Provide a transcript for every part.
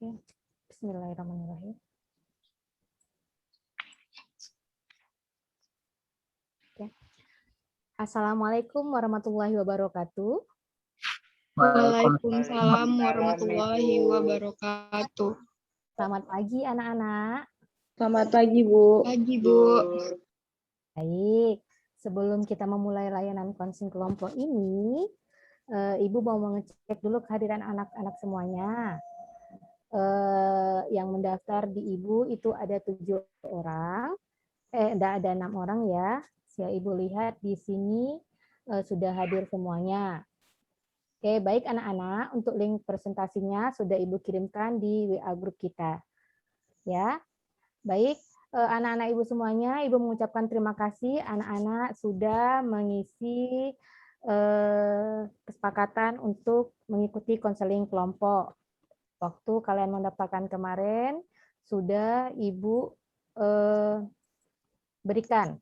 Oke. Bismillahirrahmanirrahim. Oke. Assalamualaikum warahmatullahi wabarakatuh. Waalaikumsalam warahmatullahi wabarakatuh. Selamat pagi anak-anak. Selamat pagi, Bu. Pagi, Bu. Baik, sebelum kita memulai layanan konseling kelompok ini, Ibu mau mengecek dulu kehadiran anak-anak semuanya. Yang mendaftar di Ibu itu ada 7 orang, ada 6 orang ya. Saya Ibu lihat di sini sudah hadir semuanya. Oke, baik anak-anak, untuk link presentasinya sudah Ibu kirimkan di WA grup kita. Ya. Baik, anak-anak Ibu semuanya, Ibu mengucapkan terima kasih anak-anak sudah mengisi kesepakatan untuk mengikuti konseling kelompok. Waktu kalian mendaftarkan kemarin sudah Ibu berikan.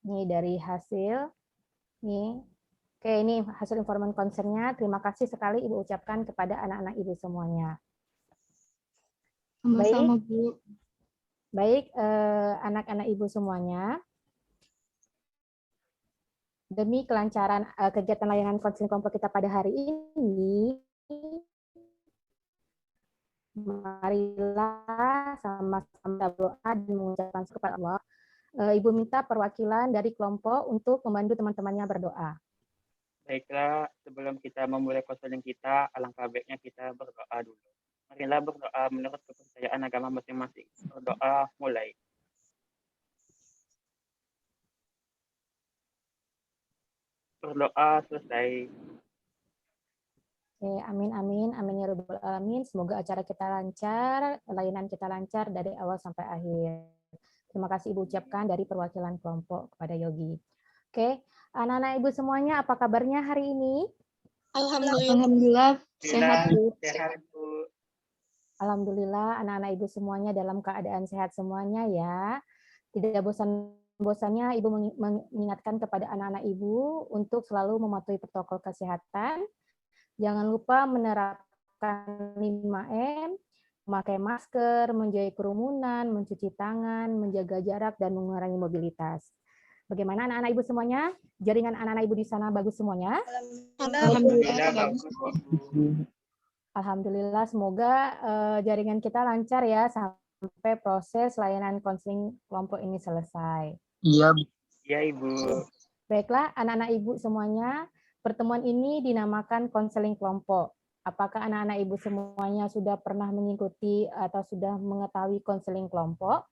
Ini dari hasil. Nih. Oke, ini hasil informan konsennya. Terima kasih sekali Ibu ucapkan kepada anak-anak Ibu semuanya. Sama-sama, Bu. Baik, anak-anak Ibu semuanya. Demi kelancaran kegiatan layanan konseling kelompok kita pada hari ini, marilah sama-sama berdoa dan mengucapkan kepada Allah. Ibu minta perwakilan dari kelompok untuk membantu teman-temannya berdoa. Baiklah, sebelum kita memulai konseling kita, alangkah baiknya kita berdoa dulu. Marilah berdoa menurut kepercayaan agama masing-masing. Berdoa mulai. Berdoa selesai. Oke, amin, amin, amin ya rabbal alamin. Semoga acara kita lancar, layanan kita lancar dari awal sampai akhir. Terima kasih Ibu ucapkan dari perwakilan kelompok kepada Yogi. Oke, anak-anak Ibu semuanya, apa kabarnya hari ini? Alhamdulillah sehat, Bu. Sehat, Bu. Alhamdulillah anak-anak Ibu semuanya dalam keadaan sehat semuanya ya. Tidak bosan-bosannya Ibu mengingatkan kepada anak-anak Ibu untuk selalu mematuhi protokol kesehatan. Jangan lupa menerapkan 5M, memakai masker, menjauhi kerumunan, mencuci tangan, menjaga jarak, dan mengurangi mobilitas. Bagaimana anak-anak Ibu semuanya? Jaringan anak-anak Ibu di sana bagus semuanya? Alhamdulillah bagus, Bu. Alhamdulillah, semoga jaringan kita lancar ya sampai proses layanan konseling kelompok ini selesai. Iya, Ibu. Baiklah, anak-anak Ibu semuanya, pertemuan ini dinamakan konseling kelompok. Apakah anak-anak Ibu semuanya sudah pernah mengikuti atau sudah mengetahui konseling kelompok?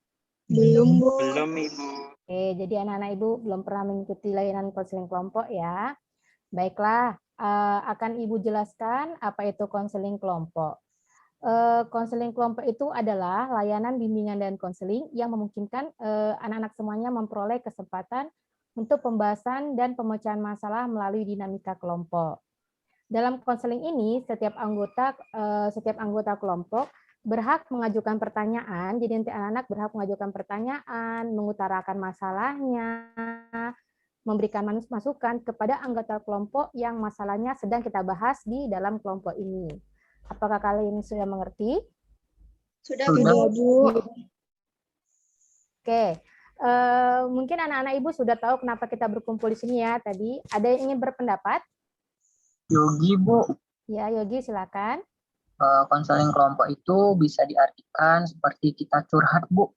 Belum, Bu. Belum, Ibu. Oke, jadi anak-anak Ibu belum pernah mengikuti layanan konseling kelompok ya. Baiklah, akan Ibu jelaskan apa itu konseling kelompok. Konseling kelompok itu adalah layanan bimbingan dan konseling yang memungkinkan anak-anak semuanya memperoleh kesempatan untuk pembahasan dan pemecahan masalah melalui dinamika kelompok. Dalam konseling ini, setiap anggota kelompok berhak mengajukan pertanyaan. Jadi nanti anak-anak berhak mengajukan pertanyaan, mengutarakan masalahnya, memberikan masukan kepada anggota kelompok yang masalahnya sedang kita bahas di dalam kelompok ini. Apakah kalian sudah mengerti? Sudah, Bu. Oke, mungkin anak-anak Ibu sudah tahu kenapa kita berkumpul di sini ya tadi. Ada yang ingin berpendapat? Yogi, Bu. Ya, Yogi silakan. Konseling kelompok itu bisa diartikan seperti kita curhat, Bu.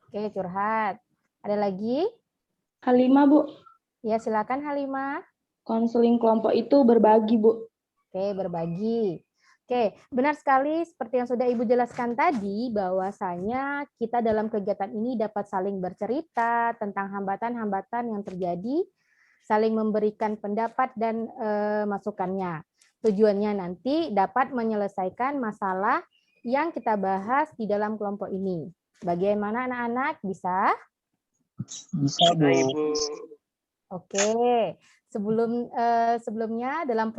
Oke, curhat. Ada lagi? Halimah, Bu. Ya, silakan Halimah. Konseling kelompok itu berbagi, Bu. Oke, berbagi. Oke, benar sekali seperti yang sudah Ibu jelaskan tadi, bahwasanya kita dalam kegiatan ini dapat saling bercerita tentang hambatan-hambatan yang terjadi, saling memberikan pendapat dan masukannya. Tujuannya nanti dapat menyelesaikan masalah yang kita bahas di dalam kelompok ini. Bagaimana anak-anak? Bisa? Bisa, Bu. Ibu. Oke, sebelumnya dalam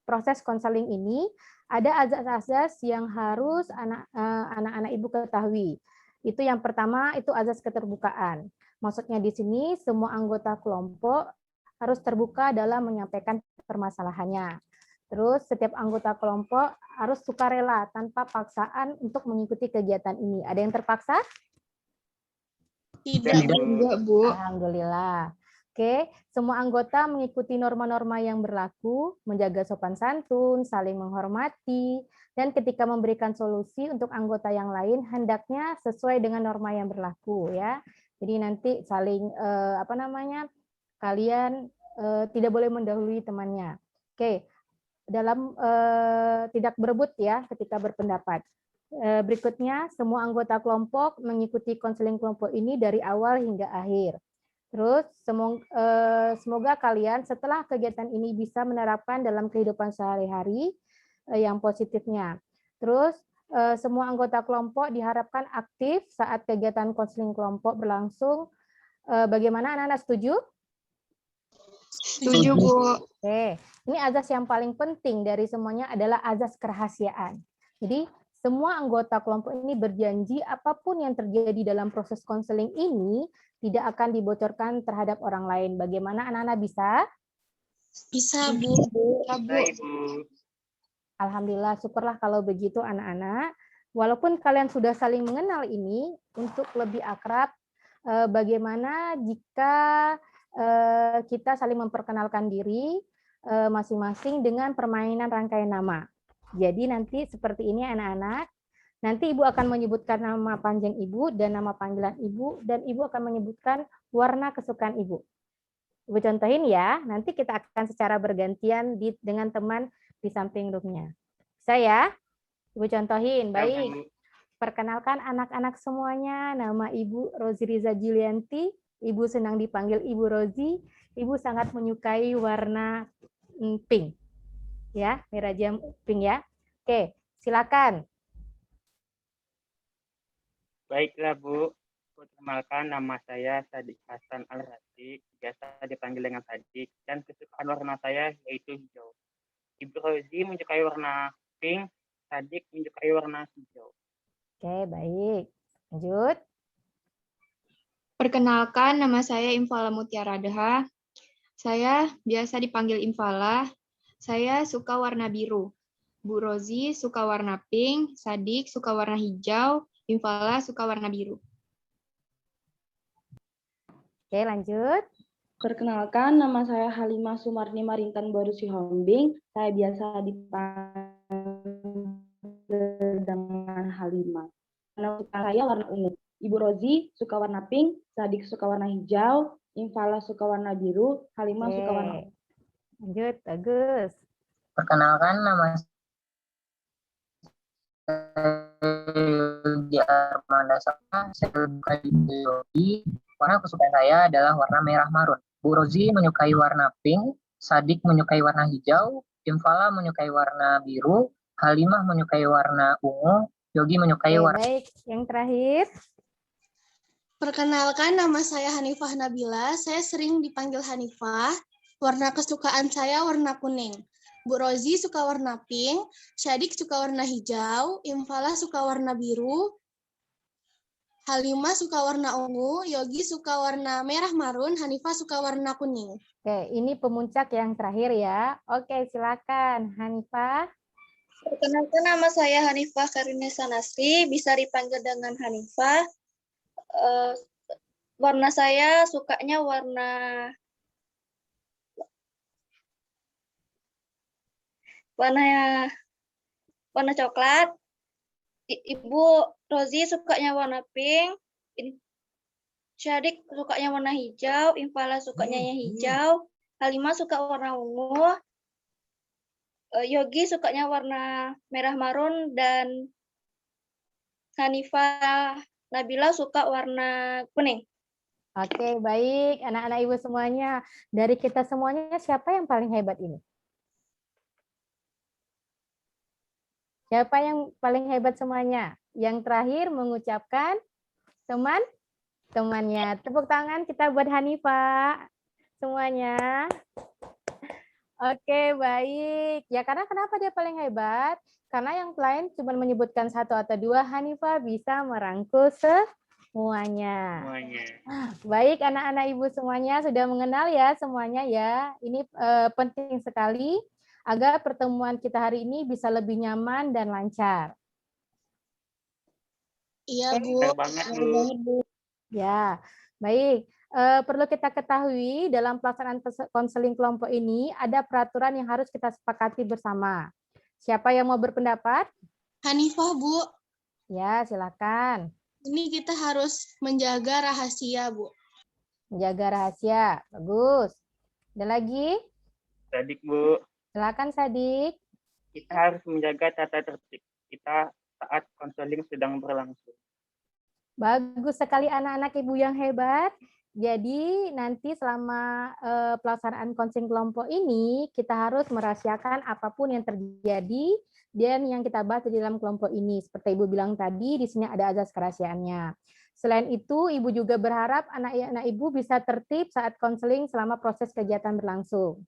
proses konseling ini ada azas-azas yang harus anak-anak Ibu ketahui. Itu yang pertama, itu azas keterbukaan. Maksudnya di sini semua anggota kelompok harus terbuka dalam menyampaikan permasalahannya. Terus setiap anggota kelompok harus sukarela tanpa paksaan untuk mengikuti kegiatan ini. Ada yang terpaksa? Tidak, Bu. Alhamdulillah. Oke, semua anggota mengikuti norma-norma yang berlaku, menjaga sopan santun, saling menghormati, dan ketika memberikan solusi untuk anggota yang lain hendaknya sesuai dengan norma yang berlaku ya. Jadi nanti saling kalian tidak boleh mendahului temannya. Oke, dalam tidak berebut ya ketika berpendapat. Berikutnya, semua anggota kelompok mengikuti konseling kelompok ini dari awal hingga akhir. Terus semoga kalian setelah kegiatan ini bisa menerapkan dalam kehidupan sehari-hari yang positifnya. Terus semua anggota kelompok diharapkan aktif saat kegiatan konseling kelompok berlangsung. Bagaimana anak-anak setuju? Setuju, Bu. Oke, ini azas yang paling penting dari semuanya adalah azas kerahasiaan. Jadi semua anggota kelompok ini berjanji apapun yang terjadi dalam proses konseling ini tidak akan dibocorkan terhadap orang lain. Bagaimana anak-anak bisa? Bisa, Bu. Baik, Bu. Alhamdulillah, syukurlah kalau begitu anak-anak. Walaupun kalian sudah saling mengenal ini, untuk lebih akrab, bagaimana jika kita saling memperkenalkan diri masing-masing dengan permainan rangkaian nama. Jadi nanti seperti ini anak-anak. Nanti Ibu akan menyebutkan nama panjang Ibu dan nama panggilan Ibu, dan Ibu akan menyebutkan warna kesukaan Ibu. Ibu contohin ya, nanti kita akan secara bergantian dengan teman di samping roomnya. Bisa ya? Ibu contohin, baik. Perkenalkan anak-anak semuanya, nama Ibu Rozi Riza Julianti, Ibu senang dipanggil Ibu Rozi, Ibu sangat menyukai warna pink. Ya, merah jam pink ya. Oke, silakan. Baiklah, Bu. Perkenalkan, nama saya Sadik Hasan Al-Rasyid, biasa dipanggil dengan Sadik, dan kesukaan warna saya yaitu hijau. Ibu Rozi menyukai warna pink, Sadik menyukai warna hijau. Oke, baik. Lanjut. Perkenalkan, nama saya Infala Mutiara Deha. Saya biasa dipanggil Infala. Saya suka warna biru. Bu Rozi suka warna pink, Sadik suka warna hijau, Infala suka warna biru. Oke, lanjut. Perkenalkan, nama saya Halimah Sumarni Marintan Baru Sihombing. Saya biasa dipanggil dengan Halimah. Warna kesukaan saya warna ungu. Ibu Rozi suka warna pink, Sadik suka warna hijau, Infala suka warna biru, Halimah suka warna ungu. Lanjut, bagus. Perkenalkan, nama di Armanda Sama, saya bukan biologi. Warna kesukaan saya adalah warna merah marun. Bu Rozi menyukai warna pink, Sadik menyukai warna hijau, Infala menyukai warna biru, Halimah menyukai warna ungu, Yogi menyukai warna. Baik, yang terakhir. Perkenalkan, nama saya Hanifah Nabila. Saya sering dipanggil Hanifah. Warna kesukaan saya warna kuning. Bu Rozi suka warna pink, Syadik suka warna hijau, Infala suka warna biru, Halimah suka warna ungu, Yogi suka warna merah marun, Hanifah suka warna kuning. Oke, ini pemuncak yang terakhir ya. Oke, silakan Hanifah. Perkenalkan, nama saya Hanifah Karinesa Nasri, bisa dipanggil dengan Hanifah. Warna saya sukanya warna coklat. Ibu Rozi sukanya warna pink, Syadik sukanya warna hijau, Infala sukanya yang hijau, Halimah suka warna ungu, Yogi sukanya warna merah marun, dan Hanifah Nabila suka warna kuning. Oke, baik. Anak-anak Ibu semuanya. Dari kita semuanya, siapa yang paling hebat ini? Siapa yang paling hebat semuanya? Yang terakhir mengucapkan teman-temannya. Tepuk tangan kita buat Hanifah. Semuanya. Oke, baik. Ya, karena kenapa dia paling hebat? Karena yang lain cuma menyebutkan satu atau dua, Hanifah bisa merangkul semuanya. Baik, anak-anak Ibu semuanya sudah mengenal ya semuanya ya. Ini penting sekali agar pertemuan kita hari ini bisa lebih nyaman dan lancar. Iya, Bu. Benar banget, Bu. Ya, baik. Perlu kita ketahui dalam pelaksanaan konseling kelompok ini ada peraturan yang harus kita sepakati bersama. Siapa yang mau berpendapat? Hanifah, Bu. Ya, silakan. Ini kita harus menjaga rahasia, Bu. Menjaga rahasia. Bagus. Ada lagi? Sadik, Bu. Silakan, Sadik. Kita harus menjaga tata tertib kita saat konseling sedang berlangsung. Bagus sekali anak-anak ibu yang hebat. Jadi nanti selama pelaksanaan konseling kelompok ini kita harus merahasiakan apapun yang terjadi dan yang kita bahas di dalam kelompok ini. Seperti Ibu bilang tadi, di sini ada azas kerahasiaannya. Selain itu, Ibu juga berharap anak-anak Ibu bisa tertib saat konseling selama proses kegiatan berlangsung.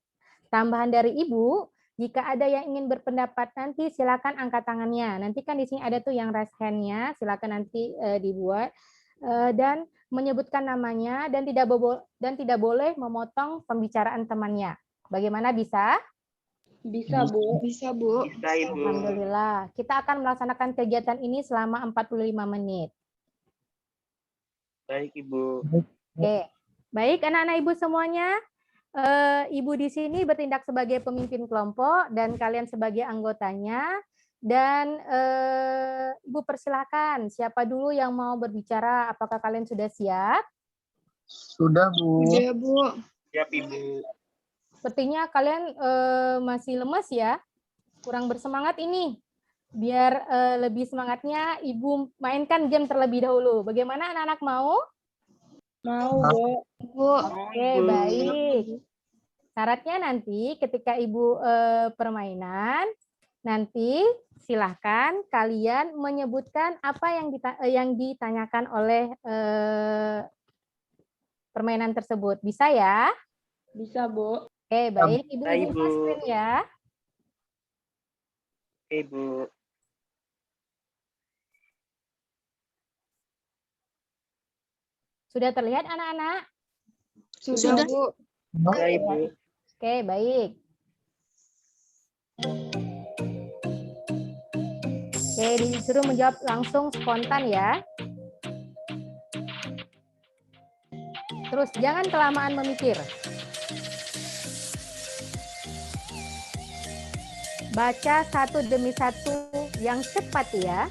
Tambahan dari Ibu, jika ada yang ingin berpendapat nanti silakan angkat tangannya. Nanti kan di sini ada tuh yang raise hand-nya, silakan nanti dibuat dan menyebutkan namanya dan tidak boleh memotong pembicaraan temannya. Bagaimana, bisa? Bisa, Bu. Bisa, Bu. Bisa, Ibu. Alhamdulillah. Kita akan melaksanakan kegiatan ini selama 45 menit. Baik, Ibu. Oke. Baik, anak-anak Ibu semuanya. Ibu di sini bertindak sebagai pemimpin kelompok dan kalian sebagai anggotanya. Dan Ibu persilakan, siapa dulu yang mau berbicara? Apakah kalian sudah siap? Sudah, Bu. Iya, Bu. Siap, Ibu. Sepertinya kalian masih lemas ya, kurang bersemangat ini. Biar lebih semangatnya, Ibu mainkan game terlebih dahulu. Bagaimana anak-anak mau? Mau, Bu. Bu. Oke, baik. Syaratnya nanti ketika Ibu permainan, nanti silahkan kalian menyebutkan apa yang ditanyakan oleh permainan tersebut. Bisa ya? Bisa, Bu. Oke, baik. Ibu Bisa, izin Ibu. screen ya. Oke, Ibu. Sudah terlihat anak-anak? Sudah, Bu. Sudah, Ibu. Oke, baik. Oke, disuruh menjawab langsung spontan ya. Terus jangan kelamaan memikir. Baca satu demi satu yang cepat ya.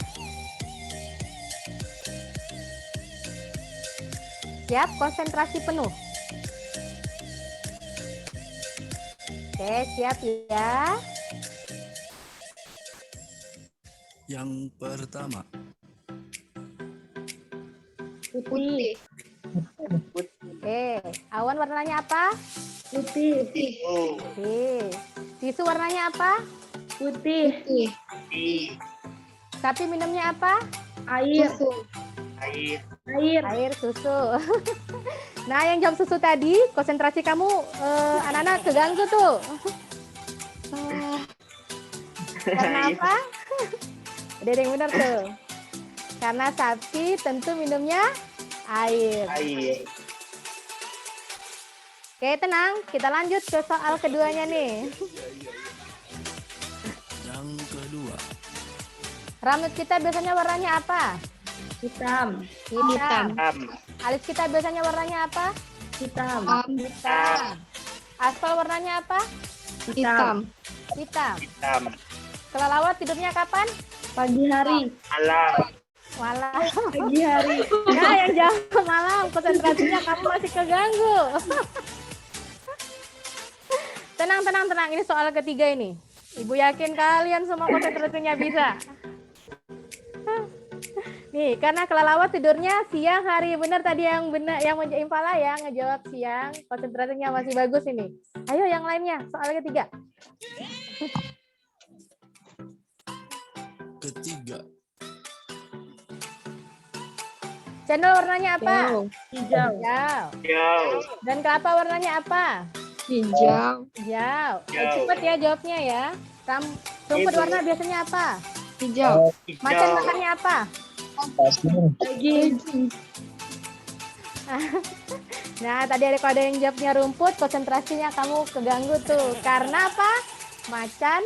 Siap, konsentrasi penuh. Oke, siap ya. Yang pertama, Putih. Oke, awan warnanya apa? Putih. Oke. Tisu warnanya apa? Putih. Sapi minumnya apa? Air. Air. Air. Air, susu. Nah, yang jawab susu tadi, konsentrasi kamu anak-anak keganggu tuh. Karena apa? Ada yang benar tuh. Karena sapi tentu minumnya air. Air. Oke, tenang. Kita lanjut ke soal keduanya nih. yang kedua, Rambut kita biasanya warnanya apa? Hitam. Hitam. Hitam. Alis kita biasanya warnanya apa? Hitam. Hitam. Aspal warnanya apa? Hitam. Hitam. Hitam. Kelelawar tidurnya kapan? Pagi hari. Malam. Malam. Pagi hari. Nah, yang jawab malam, konsentrasinya kamu masih keganggu. Tenang, tenang, tenang. Ini soal ketiga ini. Ibu yakin kalian semua konsentrasinya bisa. Nih, karena kelelawar tidurnya siang hari. Benar tadi yang benar, yang menjawab Infala ya, ngejawab siang. Konsentrasinya masih bagus ini. Ayo yang lainnya, soal ketiga. ketiga, Cendol warnanya apa? Hijau. Hijau. Hijau. Dan kelapa warnanya apa? Hijau. Hijau. Hijau. Cepat ya jawabnya ya. Rumput Ibu. warna biasanya apa? Hijau. Macan Hijau. makannya apa? Daging. Nah, tadi kalau ada yang jawabnya rumput, konsentrasinya kamu keganggu tuh. Karena apa? Macan.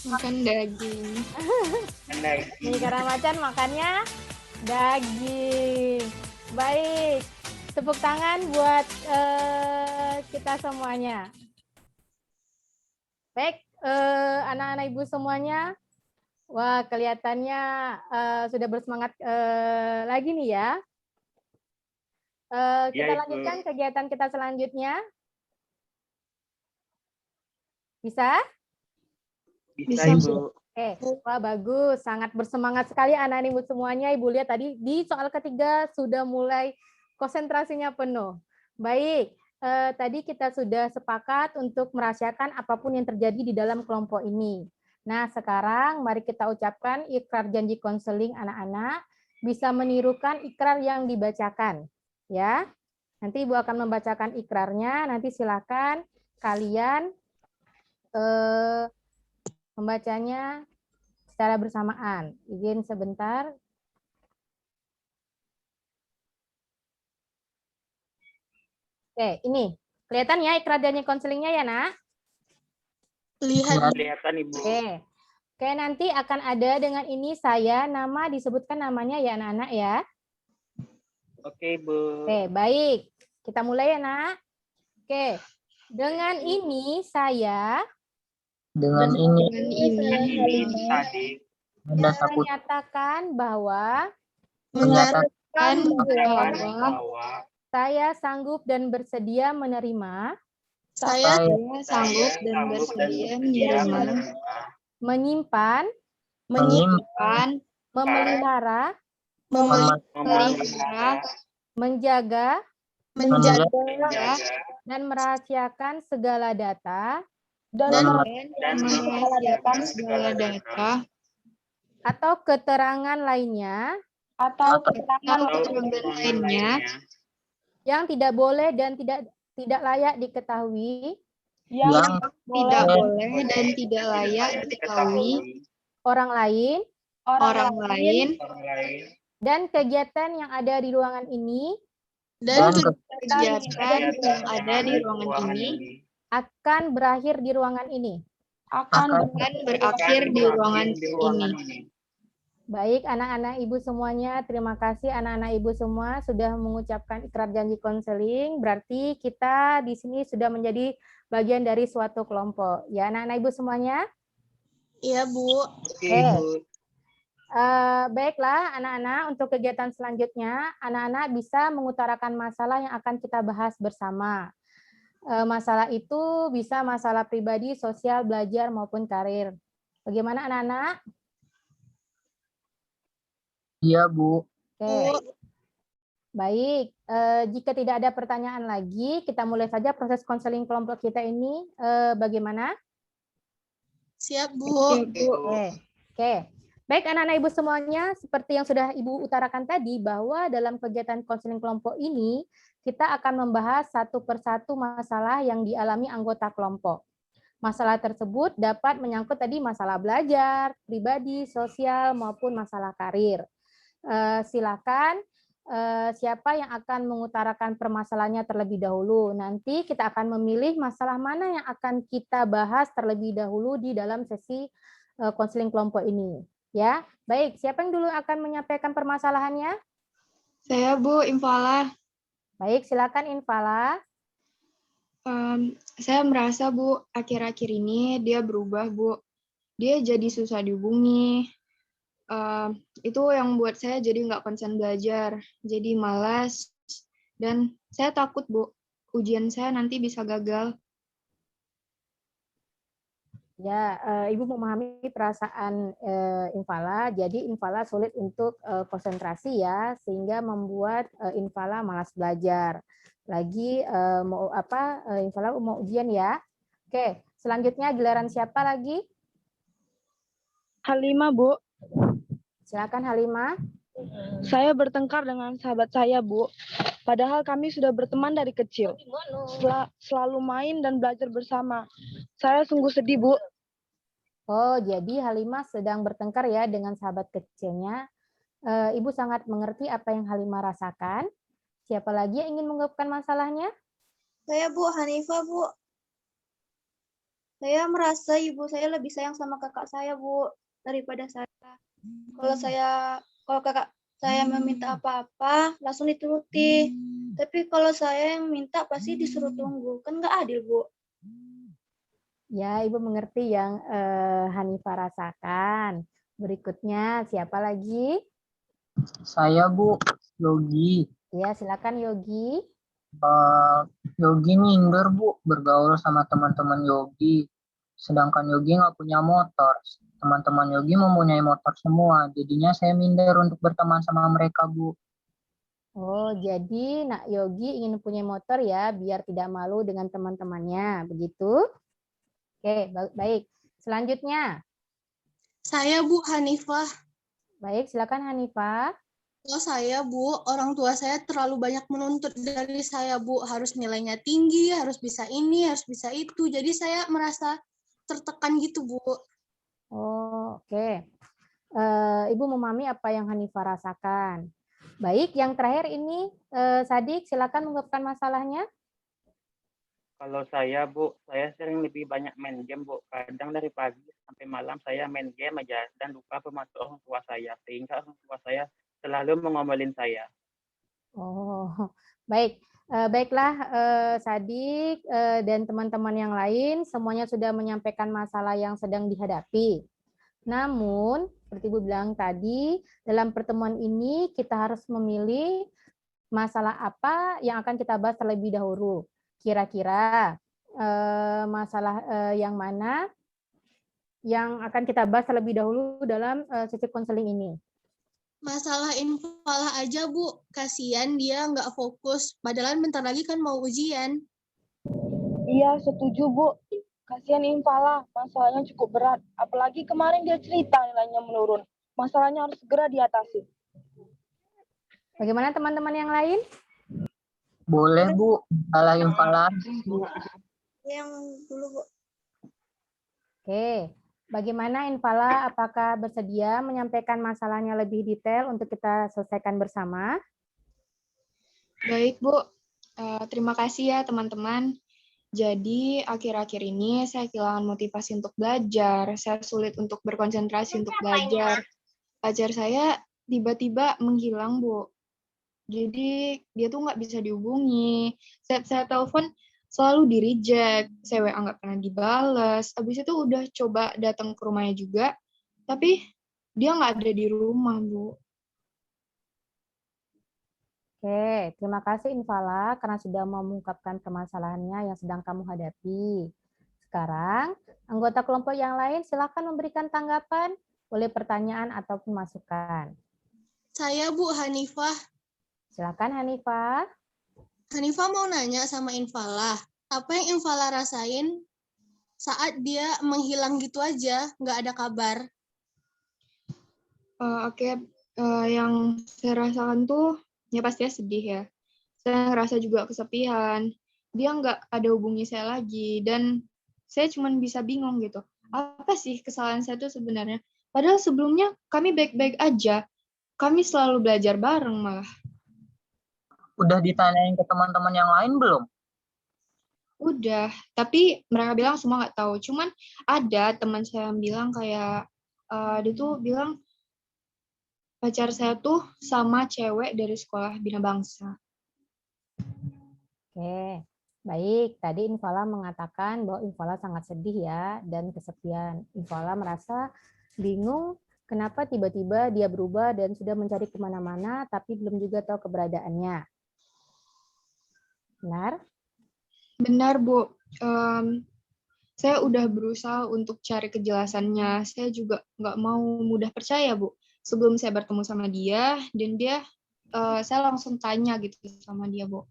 Makan daging. Nih, karena macan makannya daging. Baik, tepuk tangan buat kita semuanya. Baik, anak-anak ibu semuanya. Wah, kelihatannya sudah bersemangat lagi nih ya. Kita Ibu. lanjutkan kegiatan kita selanjutnya. Bisa? Bisa, Bisa, Ibu. Oke, wah bagus, sangat bersemangat sekali anak-anak ibu semuanya. Ibu lihat tadi di soal ketiga sudah mulai konsentrasinya penuh. Baik, tadi kita sudah sepakat untuk merahasiakan apapun yang terjadi di dalam kelompok ini. Nah, sekarang mari kita ucapkan ikrar janji konseling anak-anak, bisa menirukan ikrar yang dibacakan. Ya, nanti Ibu akan membacakan ikrarnya, nanti silakan kalian membacanya secara bersamaan. Izin sebentar. Oke, ini. Kelihatan ya ikrar janji konselingnya ya, Nak? Kelihatan, Ibu. Oke. Oke, nanti akan ada dengan ini saya, nama disebutkan namanya ya anak-anak ya. Oke, Ibu. Oke, baik. Kita mulai ya, Nak. Oke. Dengan ini saya Dengan ini Tadi menyatakan bahwa menyatakan bahwa saya sanggup dan bersedia menerima, Saya Saya sanggup dan bersedia menerima, menyimpan, menyimpan, memelihara, memelihara, menjaga, menjaga, dan merahasiakan segala data dan merahasiakan segala data atau keterangan lainnya atau keterangan lainnya yang tidak boleh dan tidak layak diketahui yang tidak boleh dan tidak layak diketahui orang lain orang lain dan kegiatan yang ada di ruangan ini dan kegiatan yang ada di ruangan ini akan berakhir di ruangan ini. akan berakhir di ruangan ini. Baik, anak-anak ibu semuanya, terima kasih anak-anak ibu semua sudah mengucapkan ikrar janji konseling. Berarti kita di sini sudah menjadi bagian dari suatu kelompok. Ya, anak-anak ibu semuanya? Iya, Bu. Oke, Ibu. Baiklah, anak-anak, untuk kegiatan selanjutnya, anak-anak bisa mengutarakan masalah yang akan kita bahas bersama. Masalah itu bisa masalah pribadi, sosial, belajar, maupun karir. Bagaimana anak-anak? Iya, Bu. Oke. Baik, jika tidak ada pertanyaan lagi, kita mulai saja proses konseling kelompok kita ini. Bagaimana? Siap, Bu. Oke. Baik, anak-anak ibu semuanya, seperti yang sudah ibu utarakan tadi, bahwa dalam kegiatan konseling kelompok ini, kita akan membahas satu persatu masalah yang dialami anggota kelompok. Masalah tersebut dapat menyangkut tadi masalah belajar, pribadi, sosial, maupun masalah karir. Silakan siapa yang akan mengutarakan permasalahannya terlebih dahulu. Nanti kita akan memilih masalah mana yang akan kita bahas terlebih dahulu di dalam sesi konseling kelompok ini. Ya, baik. Siapa yang dulu akan menyampaikan permasalahannya? Saya, Bu, Infala. Baik, silakan Infala. Saya merasa, Bu, akhir-akhir ini dia berubah, Bu. Dia jadi susah dihubungi. Itu yang buat saya jadi nggak konsen belajar, jadi malas, dan saya takut, Bu, ujian saya nanti bisa gagal. Ya, Ibu memahami perasaan Infala. Jadi Infala sulit untuk konsentrasi ya, sehingga membuat Infala malas belajar. Lagi Infala mau ujian ya. Oke, selanjutnya giliran siapa lagi? Halimah, Bu. Silakan Halimah. Saya bertengkar dengan sahabat saya, Bu. Padahal kami sudah berteman dari kecil. Selalu main dan belajar bersama. Saya sungguh sedih, Bu. Oh, jadi Halimah sedang bertengkar ya dengan sahabat kecilnya. Ibu sangat mengerti apa yang Halimah rasakan. Siapa lagi yang ingin mengungkapkan masalahnya? Saya, Bu, Hanifah, Bu. Saya merasa ibu saya lebih sayang sama kakak saya, Bu, daripada saya. Kalau kakak saya meminta apa-apa, langsung dituruti. Tapi kalau saya yang minta, pasti disuruh tunggu. Kan nggak adil, Bu. Ya, Ibu mengerti yang Hanifah rasakan. Berikutnya, siapa lagi? Saya Bu, Yogi. Ya, silakan Yogi. Yogi minder Bu, bergaul sama teman-teman Yogi. Sedangkan Yogi nggak punya motor. Teman-teman Yogi mempunyai motor semua. Jadinya saya minder untuk berteman sama mereka Bu. Oh, jadi Nak Yogi ingin punya motor ya, biar tidak malu dengan teman-temannya, begitu? Oke, baik. Selanjutnya, Saya Bu Hanifah. baik, silakan Hanifah. Kalau saya Bu, orang tua saya terlalu banyak menuntut dari saya Bu, harus nilainya tinggi, harus bisa ini, harus bisa itu. Jadi saya merasa tertekan gitu Bu. Oh, oke. Ibu memahami apa yang Hanifah rasakan. Baik, yang terakhir ini Sadik, silakan mengungkapkan masalahnya. Kalau saya, Bu, saya sering lebih banyak main game, Bu. Kadang dari pagi sampai malam saya main game aja dan lupa membantu orang tua saya. Sehingga orang tua saya selalu mengomelin saya. Oh, baik. Baiklah, Sadik dan teman-teman yang lain, semuanya sudah menyampaikan masalah yang sedang dihadapi. Namun, seperti Ibu bilang tadi, dalam pertemuan ini kita harus memilih masalah apa yang akan kita bahas terlebih dahulu. Kira-kira masalah yang mana yang akan kita bahas terlebih dahulu dalam sesi konseling ini? Masalah infalah aja Bu, kasihan dia nggak fokus. Padahal bentar lagi kan mau ujian. Iya, setuju Bu. Kasihan Infala, masalahnya cukup berat. Apalagi kemarin dia cerita nilainya menurun. Masalahnya harus segera diatasi. Bagaimana teman-teman yang lain? Boleh Bu, salah infala Bu. Yang dulu, Bu. Oke, bagaimana Infala? Apakah bersedia menyampaikan masalahnya lebih detail untuk kita selesaikan bersama? Baik, Bu. Terima kasih ya, teman-teman. Jadi, akhir-akhir ini saya kehilangan motivasi untuk belajar. Saya sulit untuk berkonsentrasi untuk belajar. Pacar saya tiba-tiba menghilang, Bu. Jadi, dia tuh nggak bisa dihubungi. Saya telepon, selalu di-reject. Saya WA nggak pernah dibales. Habis itu udah coba datang ke rumahnya juga, tapi dia nggak ada di rumah, Bu. Oke, terima kasih Infala karena sudah mengungkapkan permasalahannya yang sedang kamu hadapi. Sekarang, anggota kelompok yang lain silakan memberikan tanggapan, boleh pertanyaan ataupun masukan. Saya Bu Hanifah. Silakan Hanifah. Hanifah mau nanya sama Infalah. Apa yang Infalah rasain saat dia menghilang gitu aja, nggak ada kabar? Oke, yang saya rasakan tuh ya pastinya sedih ya. Saya ngerasa juga kesepian. Dia nggak ada hubungi saya lagi dan saya cuma bisa bingung gitu. Apa sih kesalahan saya tuh sebenarnya? Padahal sebelumnya kami baik-baik aja. Kami selalu belajar bareng malah. Udah ditanyain ke teman-teman yang lain belum? Udah, tapi mereka bilang semua nggak tahu. Cuman ada teman saya yang bilang kayak dia tuh bilang pacar saya tuh sama cewek dari sekolah Bina Bangsa. Oke, baik. Tadi Infala mengatakan bahwa Infala sangat sedih ya dan kesepian. Infala merasa bingung kenapa tiba-tiba dia berubah dan sudah mencari kemana-mana tapi belum juga tahu keberadaannya. Benar? Benar, Bu. Saya udah berusaha untuk cari kejelasannya. Saya juga nggak mau mudah percaya, Bu. Sebelum saya bertemu sama dia, dan saya langsung tanya gitu sama dia, Bu.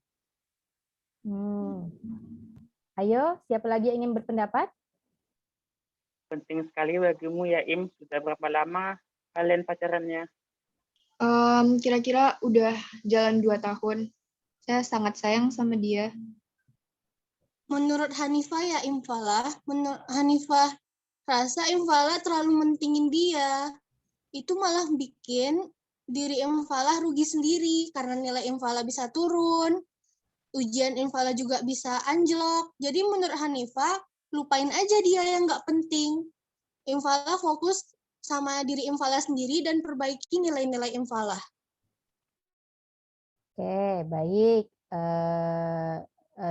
Ayo, siapa lagi yang ingin berpendapat? Penting sekali bagimu ya, Im. Sudah berapa lama kalian pacarannya? Kira-kira udah jalan 2 tahun. Saya sangat sayang sama dia. Menurut Hanifah ya Infalah, menurut Hanifah rasa Infalah terlalu mentingin dia. Itu malah bikin diri Infalah rugi sendiri karena nilai Infalah bisa turun, ujian Infalah juga bisa anjlok. Jadi menurut Hanifah, lupain aja dia yang nggak penting. Infalah fokus sama diri Infalah sendiri dan perbaiki nilai-nilai Infalah. Oke, baik.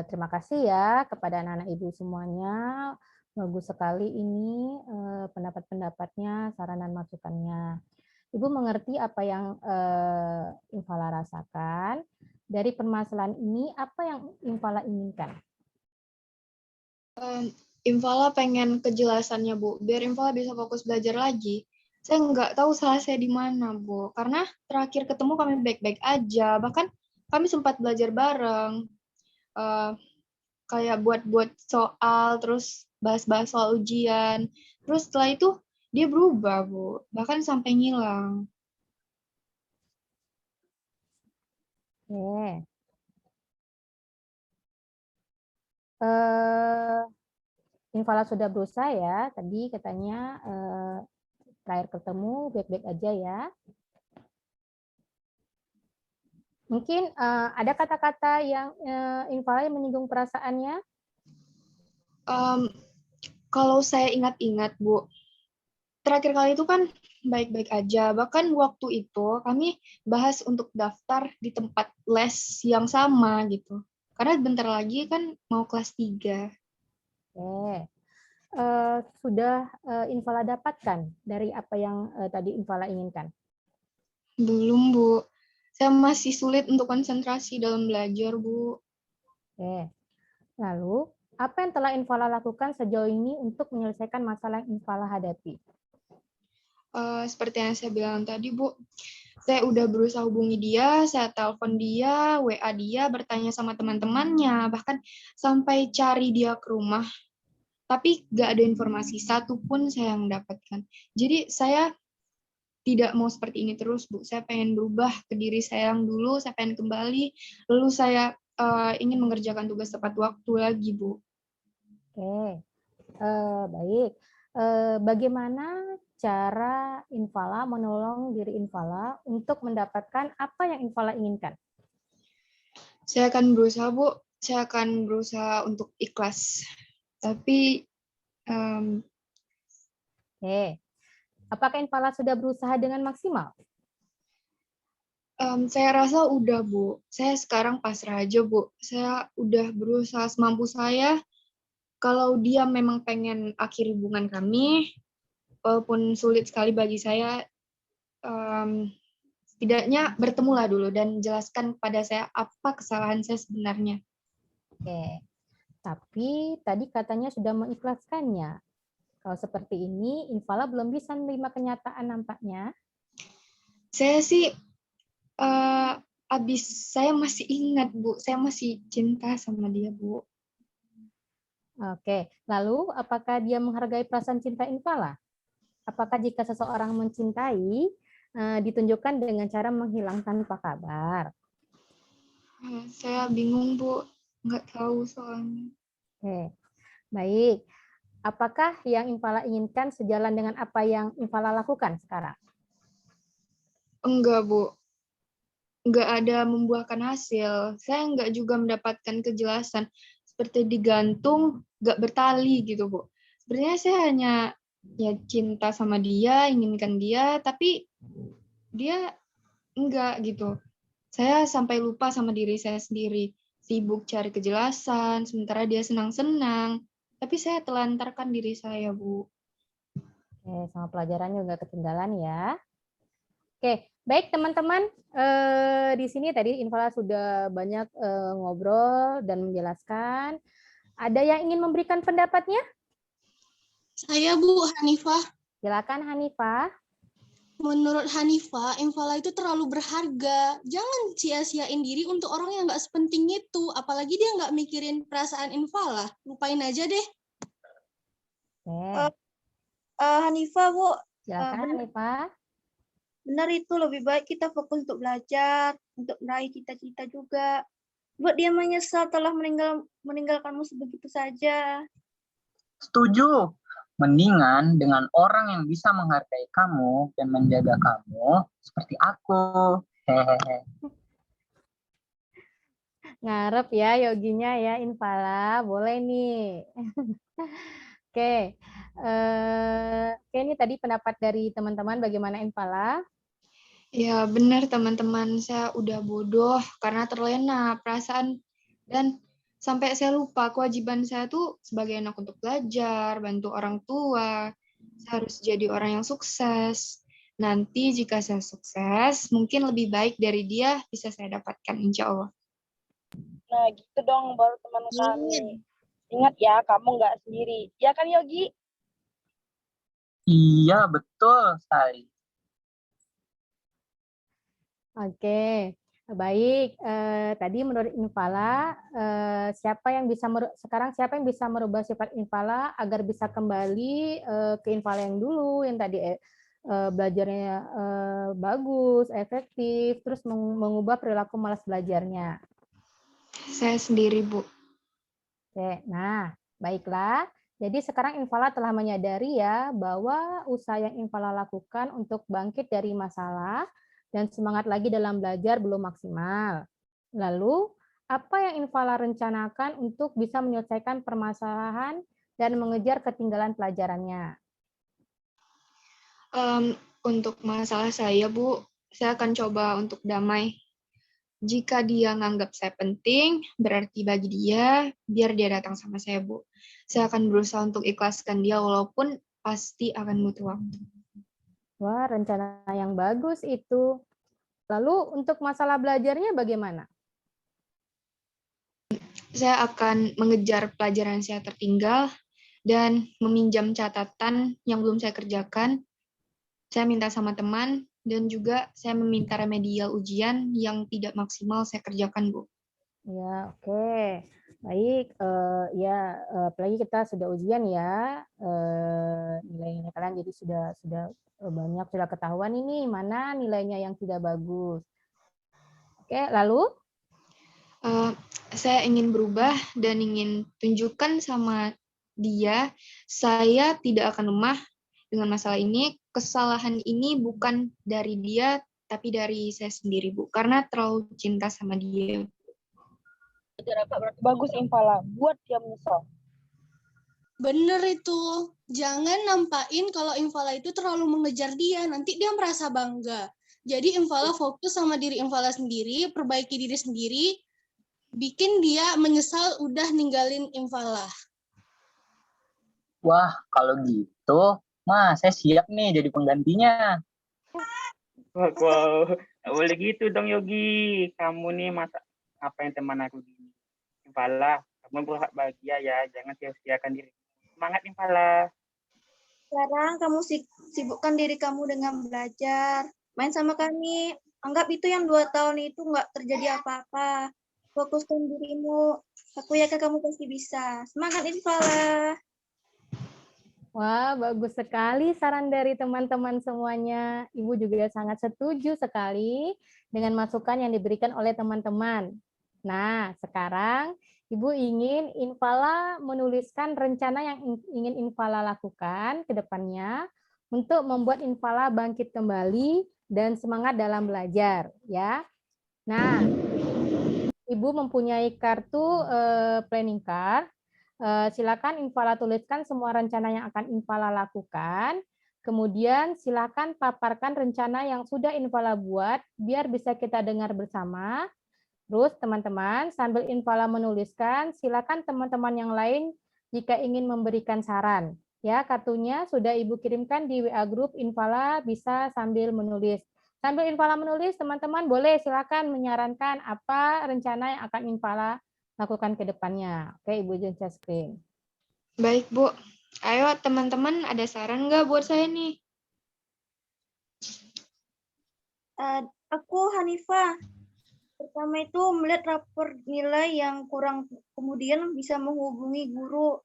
Terima kasih ya kepada anak-anak ibu semuanya. Bagus sekali ini pendapat-pendapatnya, saran dan masukannya. Ibu mengerti apa yang Infalah rasakan. Dari permasalahan ini, apa yang Infalah inginkan? Infalah pengen kejelasannya, Bu, biar Infalah bisa fokus belajar lagi. Saya nggak tahu salah saya di mana, Bu, karena terakhir ketemu kami baik-baik aja, bahkan kami sempat belajar bareng, kayak buat-buat soal, terus bahas-bahas soal ujian, terus setelah itu dia berubah, Bu, bahkan sampai ngilang. Oke. Infalah sudah berusaha ya, tadi katanya terakhir ketemu baik-baik aja ya. Mungkin ada kata-kata yang Infalah yang menyinggung perasaannya? Kalau saya ingat-ingat, Bu, terakhir kali itu kan baik-baik aja. Bahkan waktu itu kami bahas untuk daftar di tempat les yang sama gitu. Karena bentar lagi kan mau kelas 3. Oke. Sudah Infalah dapatkan dari apa yang tadi Infalah inginkan? Belum, Bu. Saya masih sulit untuk konsentrasi dalam belajar, Bu. Oke. Lalu, apa yang telah Infalah lakukan sejauh ini untuk menyelesaikan masalah yang Infalah hadapi? Seperti yang saya bilang tadi, Bu. Saya udah berusaha hubungi dia, saya telepon dia, WA dia, bertanya sama teman-temannya, bahkan sampai cari dia ke rumah. Tapi nggak ada informasi satupun saya yang dapatkan. Jadi saya tidak mau seperti ini terus, Bu. Saya pengen berubah ke diri saya yang dulu, saya pengen kembali, lalu saya ingin mengerjakan tugas tepat waktu lagi, Bu. Oke, baik. Bagaimana cara Infalah menolong diri Infalah untuk mendapatkan apa yang Infalah inginkan? Saya akan berusaha, Bu. Saya akan berusaha untuk ikhlas. Tapi Oke. Apakah Infalah sudah berusaha dengan maksimal? Saya rasa udah, Bu. Saya sekarang pasrah aja, Bu. Saya udah berusaha semampu saya. Kalau dia memang pengen akhiri hubungan kami, walaupun sulit sekali bagi saya, setidaknya bertemulah dulu dan jelaskan kepada saya apa kesalahan saya sebenarnya. Oke. Tapi tadi katanya sudah mengikhlaskannya. Kalau seperti ini, Infalah belum bisa menerima kenyataan nampaknya. Saya sih, saya masih ingat, Bu. Saya masih cinta sama dia, Bu. Oke, lalu apakah dia menghargai perasaan cinta Infalah? Apakah jika seseorang mencintai, ditunjukkan dengan cara menghilang tanpa kabar? Saya bingung, Bu. Nggak tahu soalnya. Oke, baik. Apakah yang Infalah inginkan sejalan dengan apa yang Infalah lakukan sekarang? Enggak, Bu. Nggak ada membuahkan hasil. Saya nggak juga mendapatkan kejelasan. Seperti digantung, nggak bertali gitu, Bu. Sebenarnya saya hanya ya cinta sama dia, inginkan dia, tapi dia enggak gitu. Saya sampai lupa sama diri saya sendiri. Sibuk cari kejelasan, sementara dia senang-senang. Tapi saya telantarkan diri saya, Bu. Oke, sama pelajarannya juga ketinggalan ya. Oke, baik teman-teman. Di sini tadi Infalah sudah banyak ngobrol dan menjelaskan. Ada yang ingin memberikan pendapatnya? Saya, Bu Hanifah. Silakan Hanifah. Menurut Hanifah, Infalah itu terlalu berharga. Jangan sia-siain diri untuk orang yang nggak sepenting itu. Apalagi dia nggak mikirin perasaan Infalah. Lupain aja deh. Oke, Hanifah, Bu, silakan benar, Hanifah. benar itu lebih baik kita fokus untuk belajar, untuk meraih cita-cita juga. Buat dia menyesal telah meninggalkanmu sebegitu saja. Setuju. Mendingan dengan orang yang bisa menghargai kamu dan menjaga kamu seperti aku. Hehehe. Ngarep ya yoginya ya Infala, boleh nih. Oke, oke ini tadi pendapat dari teman-teman bagaimana Infala? Ya benar teman-teman, saya udah bodoh karena terlena perasaan dan sampai saya lupa kewajiban saya tuh sebagai anak untuk belajar, bantu orang tua. Saya harus jadi orang yang sukses. Nanti jika saya sukses, mungkin lebih baik dari dia bisa saya dapatkan, insya Allah. Nah, gitu dong baru teman kami. Ingat ya, kamu nggak sendiri. Ya kan, Yogi? Iya, betul sekali. Oke, baik. Tadi menurut Infala, siapa yang bisa sekarang siapa yang bisa merubah sifat Infala agar bisa kembali ke Infala yang dulu, yang tadi belajarnya bagus, efektif, terus mengubah perilaku malas belajarnya. Saya sendiri, Bu. Oke, nah baiklah. Jadi sekarang Infala telah menyadari ya bahwa usaha yang Infala lakukan untuk bangkit dari masalah dan semangat lagi dalam belajar belum maksimal. Lalu, apa yang Infala rencanakan untuk bisa menyelesaikan permasalahan dan mengejar ketinggalan pelajarannya? Untuk masalah saya, Bu, saya akan coba untuk damai. Jika dia nganggap saya penting, berarti bagi dia, biar dia datang sama saya, Bu. Saya akan berusaha untuk ikhlaskan dia, walaupun pasti akan butuh waktu. Wah, rencana yang bagus itu. Lalu untuk masalah belajarnya bagaimana? Saya akan mengejar pelajaran saya tertinggal dan meminjam catatan yang belum saya kerjakan. Saya minta sama teman dan juga saya meminta remedial ujian yang tidak maksimal saya kerjakan, Bu. Ya, oke. Baik, ya apalagi kita sudah ujian ya, nilainya kalian jadi sudah banyak sudah ketahuan ini mana nilainya yang tidak bagus. Oke, lalu? Saya ingin berubah dan ingin tunjukkan sama dia, saya tidak akan lemah dengan masalah ini. Kesalahan ini bukan dari dia, tapi dari saya sendiri, Bu. Karena terlalu cinta sama dia. Bagus, Infala. Buat dia menyesal. Bener itu. Jangan nampain kalau Infala itu terlalu mengejar dia. Nanti dia merasa bangga. Jadi Infala fokus sama diri Infala sendiri, perbaiki diri sendiri, bikin dia menyesal udah ninggalin Infala. Wah, kalau gitu, saya siap nih jadi penggantinya. Wow, nggak boleh gitu dong Yogi. Kamu nih masa ngapain teman aku gini? Infala, kamu berhak bahagia ya. Jangan sia-siakan diri. Semangat Infala. Sekarang kamu sibukkan diri kamu dengan belajar. Main sama kami. Anggap itu yang 2 tahun itu nggak terjadi apa-apa. Fokuskan dirimu. Aku yakin kamu pasti bisa. Semangat, Infala. Wah, bagus sekali saran dari teman-teman semuanya. Ibu juga sangat setuju sekali dengan masukan yang diberikan oleh teman-teman. Nah, sekarang Ibu ingin Infala menuliskan rencana yang ingin Infala lakukan ke depannya untuk membuat Infala bangkit kembali dan semangat dalam belajar, ya. Nah, Ibu mempunyai kartu planning card. Silakan Infala tuliskan semua rencana yang akan Infala lakukan. Kemudian silakan paparkan rencana yang sudah Infala buat biar bisa kita dengar bersama. Terus teman-teman sambil Infala menuliskan, silakan teman-teman yang lain jika ingin memberikan saran. Ya, kartunya sudah Ibu kirimkan di WA Group Infala, bisa sambil menulis. Sambil Infala menulis, teman-teman boleh silakan menyarankan apa rencana yang akan Infala lakukan ke depannya. Oke, Ibu izin share screen. Baik, Bu. Ayo teman-teman, ada saran nggak buat saya nih? Aku Hanifah. Pertama itu melihat rapor nilai yang kurang, kemudian bisa menghubungi guru.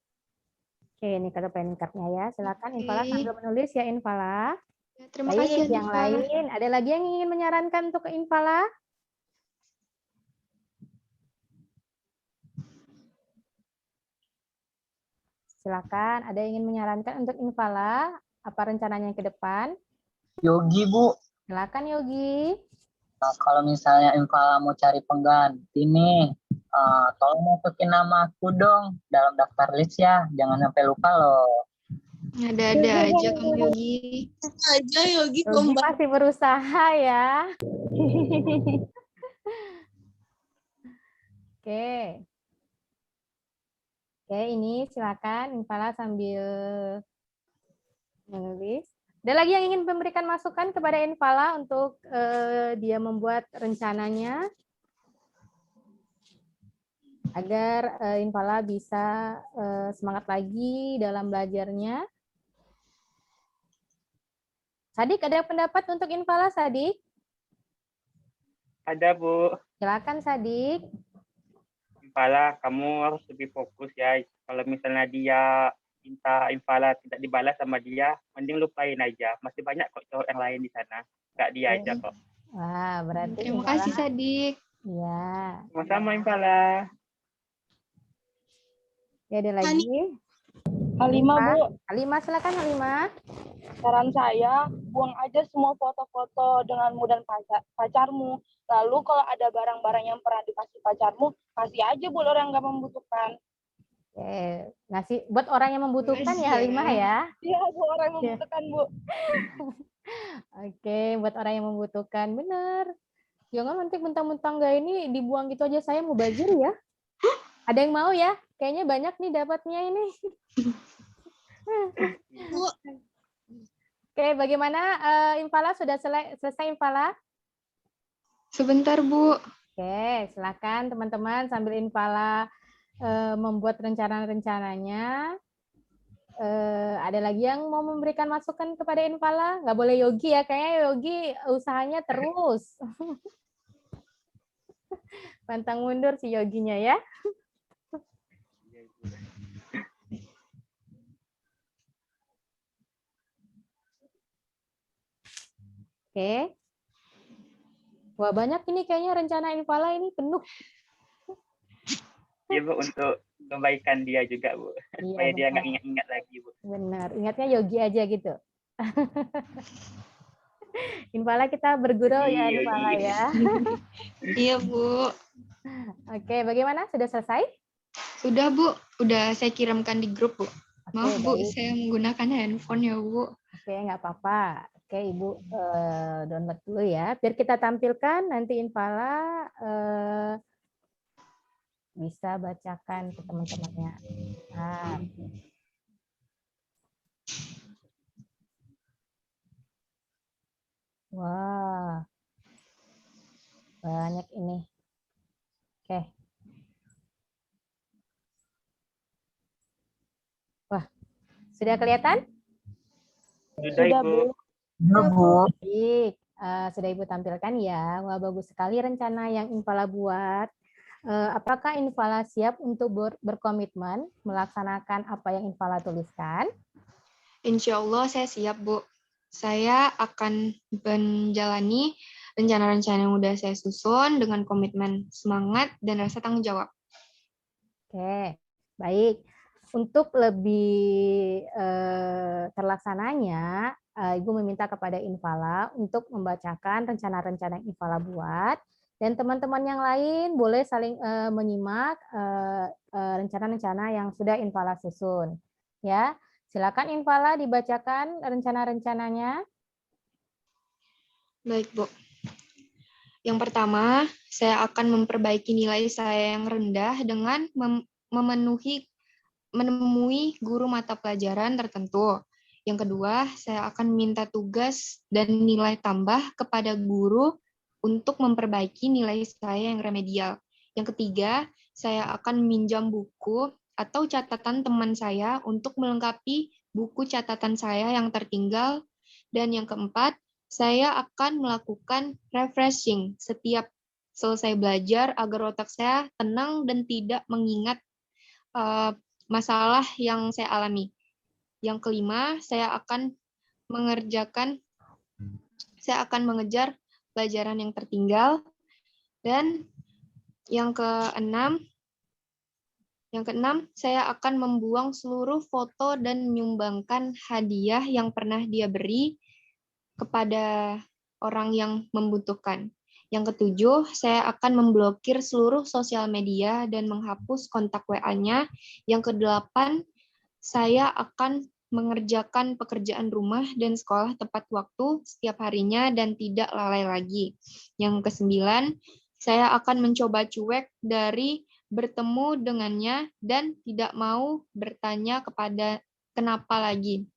Oke, ini kartu planning card-nya ya. Silakan Infala Oke. sambil menulis ya Infala. Ya, terima Baik, kasih, yang Hanifah. lain ada lagi yang ingin menyarankan untuk ke Infala? Silakan, ada yang ingin menyarankan untuk Infala apa rencananya ke depan? Yogi, Bu. Silakan Yogi. Nah, kalau misalnya Infala mau cari pengganti nih, Tolong masukin nama aku dong dalam daftar list ya. Jangan sampai lupa loh. Ada aja kamu Yogi. Aja Yogi Yogi gombal. masih berusaha ya. Oke. Oke, ini silakan Infala sambil menulis. Ada lagi yang ingin memberikan masukan kepada Infala untuk dia membuat rencananya agar Infala bisa semangat lagi dalam belajarnya. Sadik, ada pendapat untuk Infala, Sadik? Ada, Bu. Silakan, Sadik. Infala, kamu harus lebih fokus ya. Kalau misalnya dia minta Infala tidak dibalas sama dia, mending lupain aja. Masih banyak kok cowok yang lain di sana. Nggak dia aja kok. Wah, berarti Terima Infala. kasih Sadik. Ya. Sama-sama Infala. Ya, ada lagi. Halimah, Bu. Halimah, silakan Halimah. Saran saya, buang aja semua foto-foto denganmu dan pacarmu. Lalu kalau ada barang-barang yang pernah dikasih pacarmu, kasih aja buat orang yang nggak membutuhkan. Oke, ngasih buat orang yang membutuhkan ya Halimah ya. Iya, buat orang yang membutuhkan, Bu. Oke, buat orang yang membutuhkan, benar. Jangan nanti mentang-mentang nggak ini dibuang gitu aja, saya mau bajir ya. Ada yang mau ya? Kayaknya banyak nih dapatnya ini. Bu, Oke, bagaimana Infala sudah selesai Infala? Sebentar Bu. Oke, silakan teman-teman sambil Infala membuat rencana-rencananya. Ada lagi yang mau memberikan masukan kepada Infala? Nggak boleh Yogi ya, kayaknya Yogi usahanya terus. Pantang mundur si Yoginya ya. Oke. Wah, banyak ini kayaknya rencana Infala ini penuh. Iya, Bu, untuk kebaikan dia juga, Bu. Iya, Supaya dia nggak benar. ingat-ingat lagi, Bu. Benar, ingatnya Yogi aja gitu. Infala kita bergurau ya Yogi, Infala Yogi. ya. Iya Bu. Oke, bagaimana? Sudah selesai? Sudah Bu. Udah saya kirimkan di grup Bu. Maaf Bu, baik. saya menggunakan handphone ya Bu. Oke, nggak apa-apa. Oke, Ibu download dulu ya. Biar kita tampilkan nanti Infala bisa bacakan ke teman-temannya. Nah. Wah, banyak ini. Oke. Wah, sudah kelihatan? Sudah, Bu. Iya, Bu. Baik, sudah Ibu tampilkan ya. Wah, bagus sekali rencana yang Infala buat. Apakah Infala siap untuk berkomitmen melaksanakan apa yang Infala tuliskan? Insya Allah saya siap Bu. Saya akan menjalani rencana-rencana yang udah saya susun dengan komitmen, semangat, dan rasa tanggung jawab. Oke, baik. Untuk lebih terlaksananya, Ibu meminta kepada Infala untuk membacakan rencana-rencana yang Infala buat, dan teman-teman yang lain boleh saling menyimak rencana-rencana yang sudah Infala susun. Ya, silakan Infala dibacakan rencana-rencananya. Baik Bu. Yang pertama, saya akan memperbaiki nilai saya yang rendah dengan menemui guru mata pelajaran tertentu. Yang kedua, saya akan minta tugas dan nilai tambah kepada guru untuk memperbaiki nilai saya yang remedial. Yang ketiga, saya akan minjam buku atau catatan teman saya untuk melengkapi buku catatan saya yang tertinggal. Dan yang keempat, saya akan melakukan refreshing setiap selesai belajar agar otak saya tenang dan tidak mengingat masalah yang saya alami. Yang kelima, saya akan mengejar pelajaran yang tertinggal. Dan yang keenam, saya akan membuang seluruh foto dan menyumbangkan hadiah yang pernah dia beri kepada orang yang membutuhkan. Yang ketujuh, saya akan memblokir seluruh sosial media dan menghapus kontak WA-nya. Yang kedelapan, saya akan mengerjakan pekerjaan rumah dan sekolah tepat waktu setiap harinya dan tidak lalai lagi. Yang kesembilan, saya akan mencoba cuek dari bertemu dengannya dan tidak mau bertanya kepada kenapa lagi.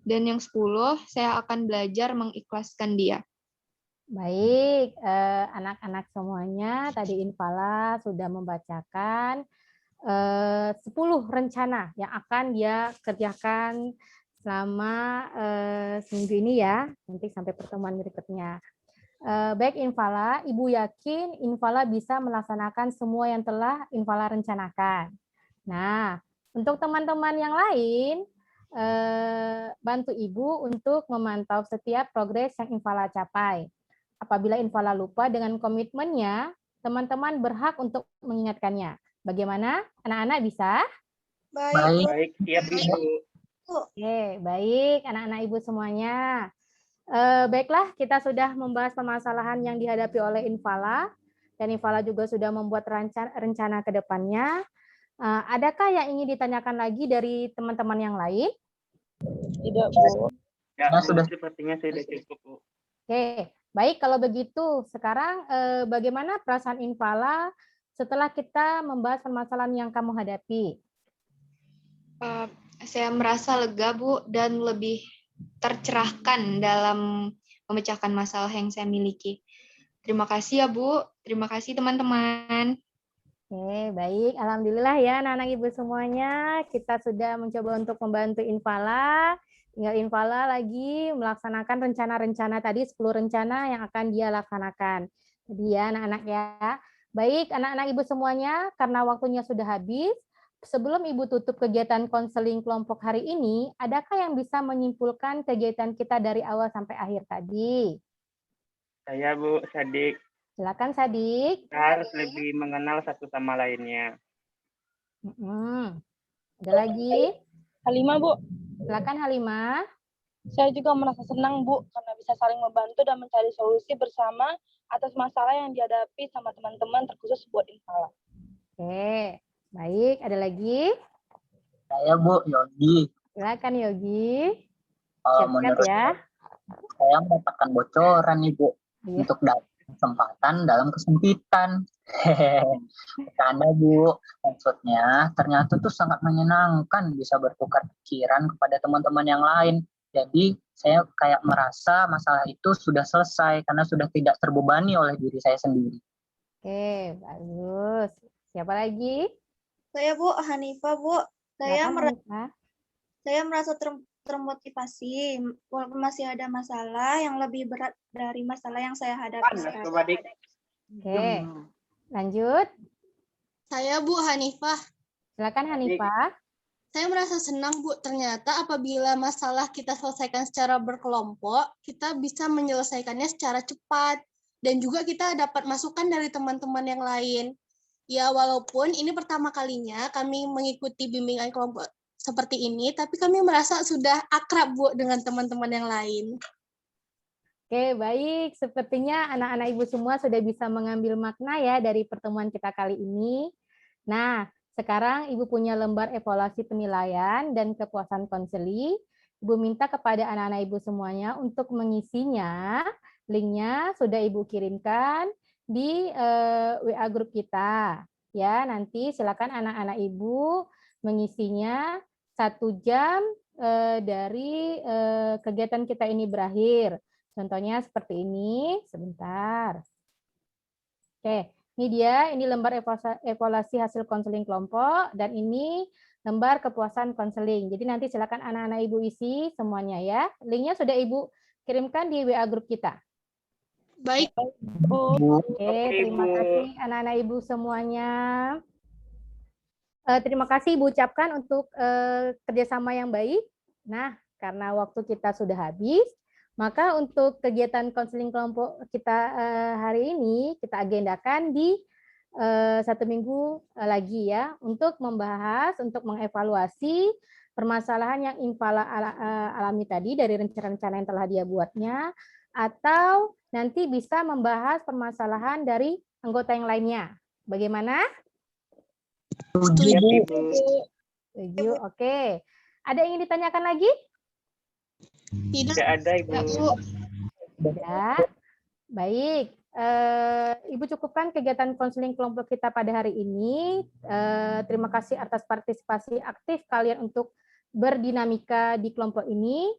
Dan yang 10, saya akan belajar mengikhlaskan dia. Baik, anak-anak semuanya, tadi Infala sudah membacakan 10 rencana yang akan dia kerjakan selama seminggu ini ya, nanti sampai pertemuan berikutnya. Baik Infala, Ibu yakin Infala bisa melaksanakan semua yang telah Infala rencanakan. Nah, untuk teman-teman yang lain, bantu Ibu untuk memantau setiap progres yang Infala capai. Apabila Infala lupa dengan komitmennya, teman-teman berhak untuk mengingatkannya. Bagaimana? Anak-anak bisa? Baik. Baik, siap Ibu. Oke, baik anak-anak Ibu semuanya. Baiklah, kita sudah membahas permasalahan yang dihadapi oleh Infala, dan Infala juga sudah membuat rencana ke depannya. Adakah yang ingin ditanyakan lagi dari teman-teman yang lain? Tidak, Bu. Ya, Nah, Bu, sudah. sepertinya sudah cukup, Bu. Oke, baik kalau begitu. Sekarang bagaimana perasaan Infala setelah kita membahas permasalahan yang kamu hadapi? Saya merasa lega, Bu, dan lebih tercerahkan dalam memecahkan masalah yang saya miliki. Terima kasih ya, Bu. Terima kasih, teman-teman. Oke, baik. Alhamdulillah ya anak-anak Ibu semuanya. Kita sudah mencoba untuk membantu Infala. Tinggal Infala lagi melaksanakan rencana-rencana tadi, 10 rencana yang akan dia laksanakan. Jadi ya anak-anak ya. Baik anak-anak Ibu semuanya, karena waktunya sudah habis, sebelum Ibu tutup kegiatan konseling kelompok hari ini, adakah yang bisa menyimpulkan kegiatan kita dari awal sampai akhir tadi? Saya, Bu, Sadik. Silakan Sadik. Kita harus lebih mengenal satu sama lainnya. Ada lagi? Halimah, Bu. Silakan Halimah. Saya juga merasa senang, Bu, karena bisa saling membantu dan mencari solusi bersama atas masalah yang dihadapi sama teman-teman, terkhusus buat Infala. Oke, baik. Ada lagi? Saya, Bu, Yogi. Silakan Yogi. Kalau Siap-siap menurut ya. saya mendapatkan bocoran nih, Bu, Iya. untuk dapat kesempatan dalam kesempitan. Karena Bu, maksudnya ternyata tuh sangat menyenangkan bisa bertukar pikiran kepada teman-teman yang lain. Jadi saya kayak merasa masalah itu sudah selesai karena sudah tidak terbebani oleh diri saya sendiri. Oke, bagus. Siapa lagi? Saya Bu Hanifah, Bu. Silakan, Hanifah. Saya merasa termotivasi walaupun masih ada masalah yang lebih berat dari masalah yang saya hadapi sekarang. Oke, lanjut. Saya Bu Hanifah. Silakan Hanifah. Saya merasa senang, Bu. Ternyata apabila masalah kita selesaikan secara berkelompok, kita bisa menyelesaikannya secara cepat. Dan juga kita dapat masukan dari teman-teman yang lain. Ya, walaupun ini pertama kalinya kami mengikuti bimbingan kelompok seperti ini, tapi kami merasa sudah akrab, Bu, dengan teman-teman yang lain. Oke, baik. Sepertinya anak-anak Ibu semua sudah bisa mengambil makna ya dari pertemuan kita kali ini. Nah, sekarang Ibu punya lembar evaluasi penilaian dan kepuasan konseli. Ibu minta kepada anak-anak Ibu semuanya untuk mengisinya. Linknya sudah Ibu kirimkan di WA grup kita. Ya, nanti silakan anak-anak Ibu mengisinya 1 jam dari kegiatan kita ini berakhir. Contohnya seperti ini. Sebentar. Oke. Ini lembar evaluasi hasil konseling kelompok, dan ini lembar kepuasan konseling. Jadi nanti silakan anak-anak Ibu isi semuanya ya. Linknya sudah Ibu kirimkan di WA grup kita. Baik. Oke, terima kasih anak-anak Ibu semuanya. Terima kasih Ibu ucapkan untuk kerjasama yang baik. Nah, karena waktu kita sudah habis, maka untuk kegiatan konseling kelompok kita hari ini kita agendakan di 1 minggu lagi ya, untuk membahas, untuk mengevaluasi permasalahan yang Infala alami tadi dari rencana-rencana yang telah dia buatnya, atau nanti bisa membahas permasalahan dari anggota yang lainnya. Bagaimana? Setuju, Siap, Bu. Ibu. Setuju? Oke. Ada yang ingin ditanyakan lagi? Tidak. Tidak ada, Ibu. Ya. Baik. Ibu cukupkan kegiatan konseling kelompok kita pada hari ini. Terima kasih atas partisipasi aktif kalian untuk berdinamika di kelompok ini.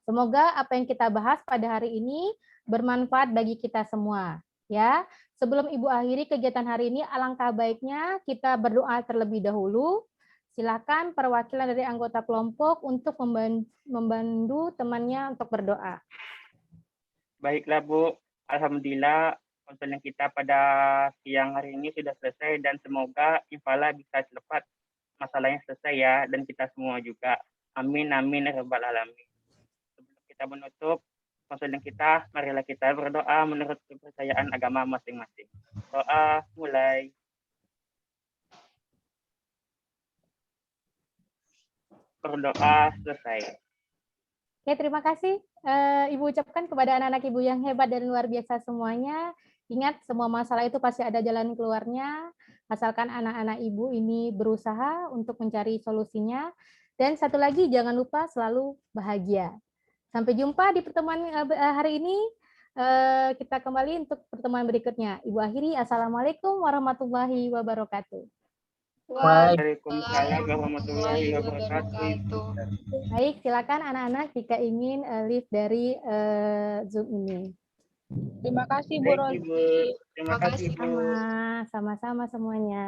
Semoga apa yang kita bahas pada hari ini bermanfaat bagi kita semua. Ya, sebelum Ibu akhiri kegiatan hari ini, alangkah baiknya kita berdoa terlebih dahulu. Silakan perwakilan dari anggota kelompok untuk membantu temannya untuk berdoa. Baiklah, Bu. Alhamdulillah, konseling kita pada siang hari ini sudah selesai dan semoga Infala bisa cepat masalahnya selesai ya, dan kita semua juga. Amin, amin, ya rabbal alamin. Sebelum kita menutup konseling kita, marilah kita berdoa menurut kepercayaan agama masing-masing. Doa mulai. Berdoa selesai. Oke, terima kasih. Ibu ucapkan kepada anak-anak Ibu yang hebat dan luar biasa semuanya. Ingat, semua masalah itu pasti ada jalan keluarnya, asalkan anak-anak Ibu ini berusaha untuk mencari solusinya. Dan satu lagi, jangan lupa selalu bahagia. Sampai jumpa di pertemuan hari ini. Kita kembali untuk pertemuan berikutnya. Ibu akhiri, Assalamualaikum warahmatullahi wabarakatuh. Waalaikumsalam warahmatullahi wabarakatuh. Baik, silakan anak-anak jika ingin leave dari Zoom ini. Terima kasih Bu Baik, Rozi. Ibu. Terima kasih, Ibu. Sama-sama semuanya.